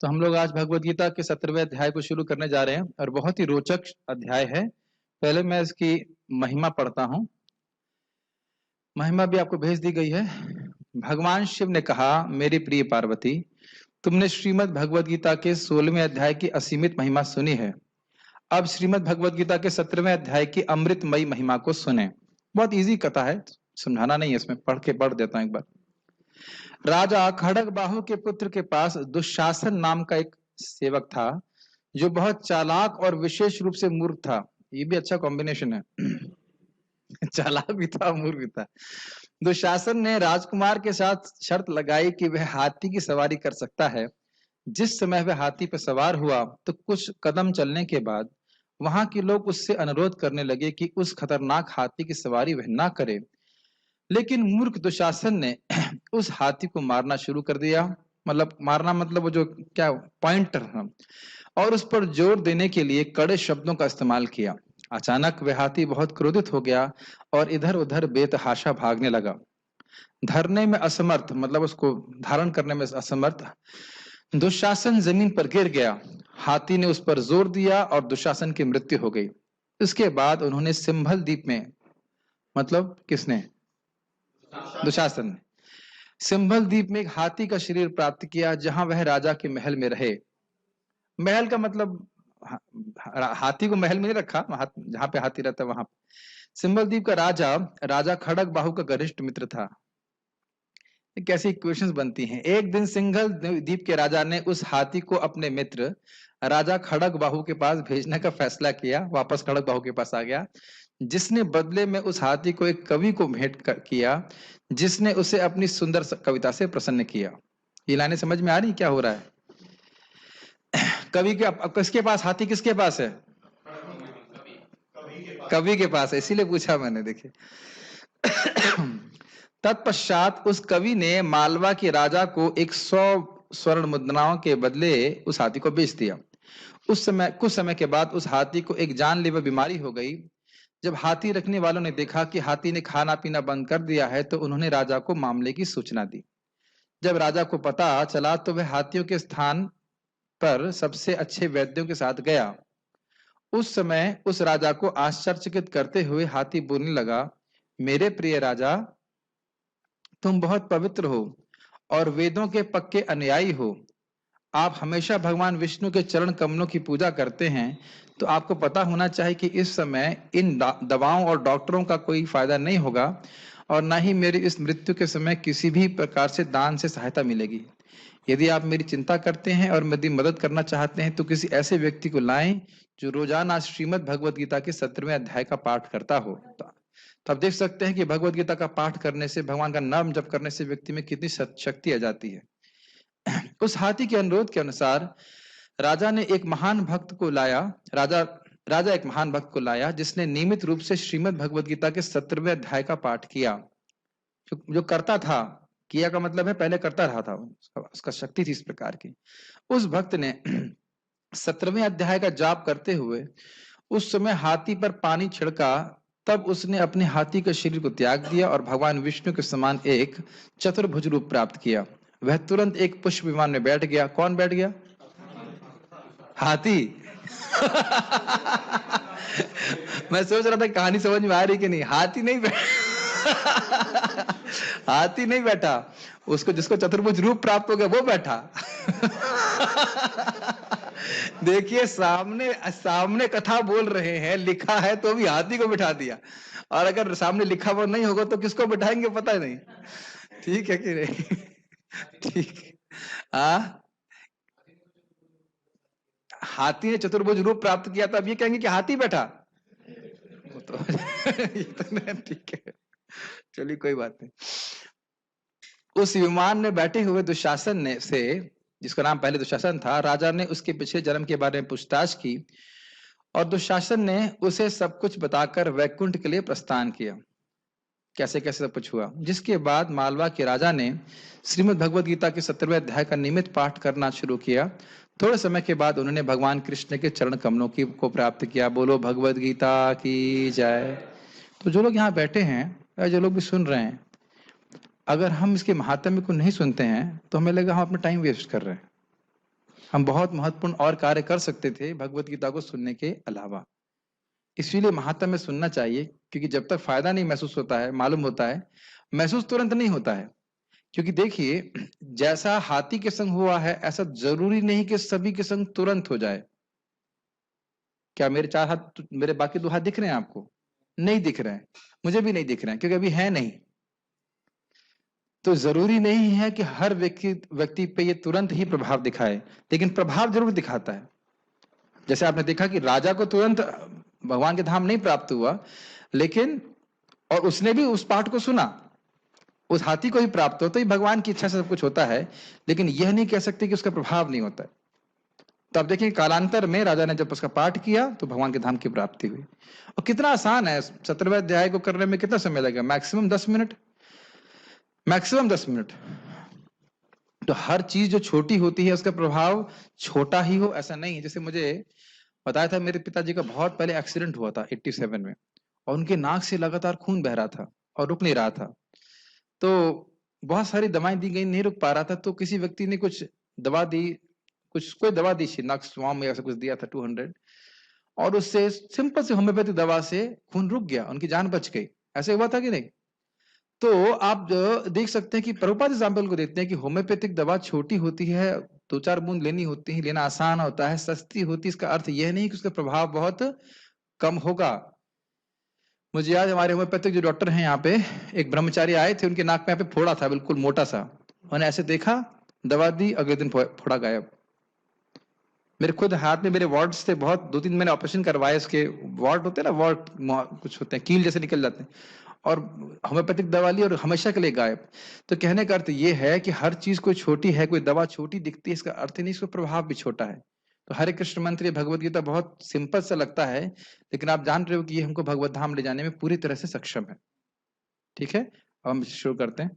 तो हम लोग आज भगवत गीता के 17वें अध्याय को शुरू करने जा रहे हैं और बहुत ही रोचक अध्याय है। पहले मैं इसकी महिमा पढ़ता हूँ। महिमा भी आपको भेज दी गई है। भगवान शिव ने कहा, मेरी प्रिय पार्वती, तुमने श्रीमद् भगवत गीता के 16वें अध्याय की असीमित महिमा सुनी है। अब श्रीमद् भगवत गीता के 17वें अध्याय की अमृतमयी महिमा को सुने। बहुत इजी कथा है, समझाना नहीं है इसमें, पढ़ देता हूँ एक बार। राजा खड़ग बाहु के पुत्र के पास दुशासन नाम का एक सेवक था जो बहुत चालाक और विशेष रूप से मूर्ख था। ये भी अच्छा कॉम्बिनेशन है। चालाक भी था, मूर्ख भी था। दुशासन ने राजकुमार के साथ शर्त लगाई कि वह हाथी की सवारी कर सकता है। जिस समय वह हाथी पर सवार हुआ तो कुछ कदम चलने के बाद वहां के लोग उससे अनुरोध करने लगे कि उस खतरनाक हाथी की सवारी वह ना करे। लेकिन मूर्ख दुशासन ने उस हाथी को मारना शुरू कर दिया। मतलब मारना मतलब वो जो क्या पॉइंटर था, और उस पर जोर देने के लिए कड़े शब्दों का इस्तेमाल किया। अचानक वह हाथी बहुत क्रोधित हो गया और इधर उधर बेतहाशा भागने लगा। धरने में असमर्थ, मतलब उसको धारण करने में असमर्थ, दुशासन जमीन पर गिर गया। हाथी ने उस पर जोर दिया और दुशासन की मृत्यु हो गई। इसके बाद उन्होंने सिंभल द्वीप में, मतलब किसने? दुशासन ने सिंभल द्वीप में एक हाथी का शरीर प्राप्त किया, जहां वह राजा के महल में रहे। महल का मतलब हाथी को महल में नहीं रखा, जहां पे हाथी रहता वहां। सिंभल द्वीप का राजा राजा खड़ग बाहु का घनिष्ठ मित्र था। कैसी क्वेश्चंस बनती हैं। एक दिन सिंघल द्वीप के राजा ने उस हाथी को अपने मित्र राजा खड़ग बाहु के पास भेजने का फैसला किया। वापस खड़ग बाहु के पास आ गया, जिसने बदले में उस हाथी को एक कवि को भेंट किया, जिसने उसे अपनी सुंदर कविता से प्रसन्न किया। ये लाइनें समझ में आ रही क्या हो रहा है? कवि के किसके पास हाथी, किसके पास है? कवि के पास है, इसीलिए पूछा मैंने। देखिए, तत्पश्चात उस कवि ने मालवा के राजा को 100 स्वर्ण मुद्राओं के बदले उस हाथी को बेच दिया। कुछ समय के बाद उस हाथी को एक जानलेवा बीमारी हो गई। जब हाथी रखने वालों ने देखा कि हाथी ने खाना पीना बंद कर दिया है, तो उन्होंने राजा को मामले की सूचना दी। जब राजा को पता चला तो वह हाथियों के स्थान पर सबसे अच्छे वैद्यों के साथ गया। उस समय उस राजा को आश्चर्यचकित करते हुए हाथी बोलने लगा, मेरे प्रिय राजा, तुम बहुत पवित्र हो और वेदों के पक्के अनुयायी हो। आप हमेशा भगवान विष्णु के चरण कमलों की पूजा करते हैं, तो आपको पता होना चाहिए कि इस समय इन दवाओं और डॉक्टरों का कोई फायदा नहीं होगा, और ना ही मेरी इस मृत्यु के समय किसी भी प्रकार से दान से सहायता मिलेगी। यदि आप मेरी चिंता करते हैं और मेरी मदद करना चाहते हैं, तो किसी ऐसे व्यक्ति को लाएं जो रोजाना श्रीमद् भगवत गीता के 17वें अध्याय का पाठ करता हो। तो आप देख सकते हैं कि भगवत गीता का पाठ करने से, भगवान का नाम जप करने से व्यक्ति में कितनी शक्ति आ जाती है। उस हाथी के अनुरोध के अनुसार राजा ने एक महान भक्त को लाया। राजा एक महान भक्त को लाया, जिसने नियमित रूप से श्रीमद् भगवत गीता के 17वें अध्याय का पाठ किया। जो करता था, किया का मतलब है पहले करता रहा था, उसका शक्ति थी इस प्रकार की। उस भक्त ने 17वें अध्याय का जाप करते हुए उस समय हाथी पर पानी छिड़का। तब उसने अपने हाथी के शरीर को त्याग दिया और भगवान विष्णु के समान एक चतुर्भुज रूप प्राप्त किया। वह तुरंत एक पुष्प विमान में बैठ गया। कौन बैठ गया? हाथी। मैं सोच रहा था कहानी समझ में आ रही कि नहीं। हाथी नहीं बैठा। हाथी नहीं बैठा, उसको जिसको चतुर्भुज रूप प्राप्त हो गया वो बैठा। देखिए, सामने कथा बोल रहे हैं, लिखा है, तो भी हाथी को बिठा दिया। और अगर सामने लिखा हुआ नहीं होगा तो किसको बिठाएंगे पता नहीं। ठीक है कि नहीं? ठीक। हाथी ने चतुर्भुज रूप प्राप्त किया था, अब ये कहेंगे कि हाथी बैठा तो ठीक है, चलिए कोई बात नहीं। उस विमान में बैठे हुए दुशासन ने से, जिसका नाम पहले दुशासन था, राजा ने उसके पिछले जन्म के बारे में पूछताछ की और दुशासन ने उसे सब कुछ बताकर वैकुंठ के लिए प्रस्थान किया। कैसे कैसे सब कुछ हुआ। जिसके बाद मालवा के राजा ने श्रीमद् भगवत गीता के 17वें अध्याय का नियमित पाठ करना शुरू किया। थोड़े समय के बाद उन्होंने भगवान कृष्ण के चरण कमलों को प्राप्त किया। बोलो भगवत गीता की जय। तो जो लोग यहाँ बैठे हैं या जो लोग भी सुन रहे हैं, अगर हम इसके महात्म्य को नहीं सुनते हैं तो हमें लगेगा हम अपना टाइम वेस्ट कर रहे हैं। हम बहुत महत्वपूर्ण और कार्य कर सकते थे भगवत गीता को सुनने के अलावा। इसीलिए महात्मा में सुनना चाहिए, क्योंकि जब तक फायदा नहीं महसूस होता है, मालूम होता है, महसूस तुरंत नहीं होता है। क्योंकि देखिए, जैसा हाथी के संग हुआ है, ऐसा जरूरी नहीं कि सभी के संग तुरंत हो जाए। क्या मेरे 4 हाथ, मेरे बाकी 2 हाथ दिख रहे हैं आपको? नहीं दिख रहे हैं, मुझे भी नहीं दिख रहे हैं, क्योंकि अभी है नहीं। तो जरूरी नहीं है कि हर व्यक्ति पे ये तुरंत ही प्रभाव दिखाए, लेकिन प्रभाव जरूर दिखाता है। जैसे आपने देखा कि राजा को तुरंत भगवान के धाम नहीं प्राप्त हुआ, लेकिन और उसने भी उस पाठ को सुना, उस हाथी को ही प्राप्त हो, तो ही भगवान की इच्छा से सब कुछ होता है, लेकिन यह नहीं कह सकते कि उसका प्रभाव नहीं होता है। तो आप देखिए, कालांतर में राजा ने जब उसका पाठ किया तो भगवान के धाम की प्राप्ति हुई। और कितना आसान है, 17वें अध्याय को करने में कितना समय लगेगा? Maximum 10 minute, maximum 10 minute. तो हर चीज जो छोटी होती है उसका प्रभाव छोटा ही हो ऐसा नहीं है। जैसे मुझे बताया था, मेरे पिताजी का बहुत पहले एक्सीडेंट हुआ था 87 में, और उनके नाक से लगातार खून बह रहा था और रुक नहीं रहा था। तो बहुत सारी दवाएं दी गई, नहीं रुक पा रहा था। तो किसी व्यक्ति ने कुछ दवा दी, कोई दवा दी, नक्सवाम या ऐसा कुछ दिया था 200, और उससे सिंपल से होम्योपैथिक दवा से खून रुक गया, उनकी जान बच गई। ऐसे हुआ था कि नहीं? तो आप देख सकते हैं कि प्रभुपाद एग्जाम्पल को देते हैं कि होम्योपैथिक दवा छोटी होती है, 2-4 बूंद लेनी होती है, लेना आसान होता है, सस्ती होती है। इसका अर्थ यह नहीं कि उसका प्रभाव बहुत कम होगा। मुझे याद है, हमारे होम्योपैथिक जो डॉक्टर हैं यहाँ पे, एक ब्रह्मचारी आए थे, उनके नाक में यहाँ पे फोड़ा था, बिल्कुल मोटा सा। उन्होंने ऐसे देखा, दवा दी, अगले दिन फोड़ा गायब। मेरे खुद हाथ में मेरे वार्ड्स थे, बहुत 2-3 मैंने ऑपरेशन करवाए, इसके वार्ड होते हैं ना, वार्ड कुछ होते हैं, कील जैसे निकल जाते हैं, और होम्योपैथिक दवा ली और हमेशा के लिए गायब। तो कहने का अर्थ ये है कि हर चीज कोई छोटी है, कोई दवा छोटी दिखती है, इसका अर्थ नहीं इसका प्रभाव भी छोटा है। तो हरे कृष्ण मंत्र, भगवत गीता बहुत सिंपल सा लगता है, लेकिन आप जान रहे हो कि ये हमको भगवत धाम ले जाने में पूरी तरह से सक्षम है। ठीक है, अब हम शुरू करते हैं।